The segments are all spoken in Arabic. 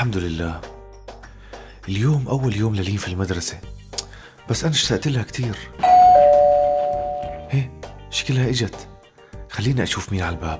الحمد لله. اليوم أول يوم للين في المدرسة، بس أنا اشتقت لها كتير. هي شكلها إجت، خليني أشوف مين على الباب.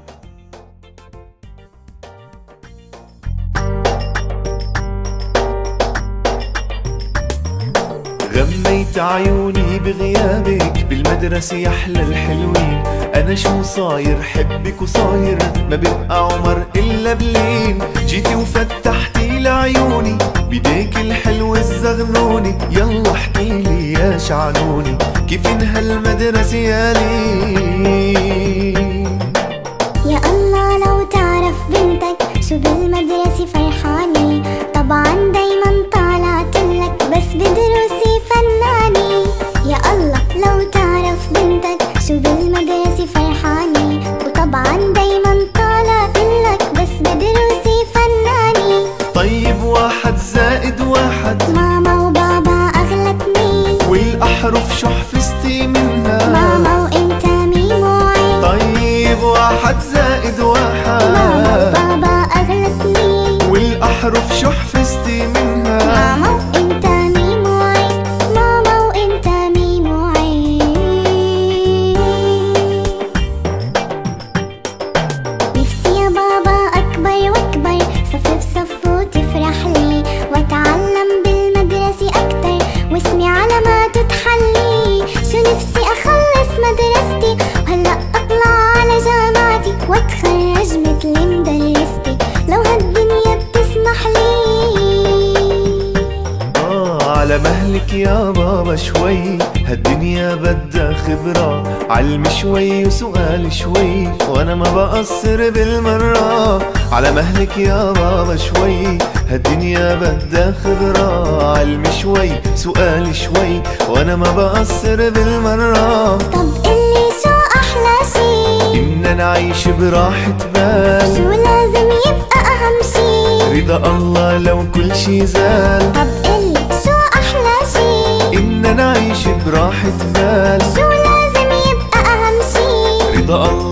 غميت عيوني بغيابك بالمدرسة يا أحلى الحلوين. أنا شو صاير حبك وصاير ما ببقى عمر إلا بلين. جيتي وفتحتي لعيوني بيديك الحلو الزغنوني. يلا احكيلي يا شعنوني كيف هالمدرسة يا لين. يا الله لو تعرف بنتك شو بالمدرسة فرحاني. طبعا دايما طالعتلك بس بدروسي فناني. يا الله لو تعرف بنتك شو بالمدرسة فرحاني. وطبعا دايما طالعتلك بس بدروسي فناني. طيب 1 زائد 1 ماما وبابا أغلى 2. والأحرف شو حفظتي منها؟ ماما وإنت ميم وعين. طيب 1 زائد 1 ماما وبابا أغلى 2. والأحرف شو حفظتي منها؟ ماما وإنت ميم وعين. ماما وإنت ميم وعين. نفسي يا بابا أكبر وأكبر صف بصف وتفرح لي. وأتعلم بالمدرسة أكتر واسمي علامات تحلي. شو نفسي أخلص مدرستي وهلأ أطلع على جامعتي وأتخرج مثل مدرستي لو هالدنيا بتسمح لي. على مهلك يا بابا شوي هالدنيا بدها خبرة. علم شوي وسؤال شوي وانا ما بقصر بالمرة. على مهلك يا بابا شوي هالدنيا بدها خبرة. علم شوي سؤال شوي وانا ما بقصر بالمرة. طب قلي شو أحلى شي؟ إننا نعيش براحة بال. شو لازم يبقى أهم شي؟ رضا الله لو كل شي زال. طب قلي شو أحلى شي؟ إننا نعيش براحة بال. شو لازم يبقى أهم شي؟ رضا الله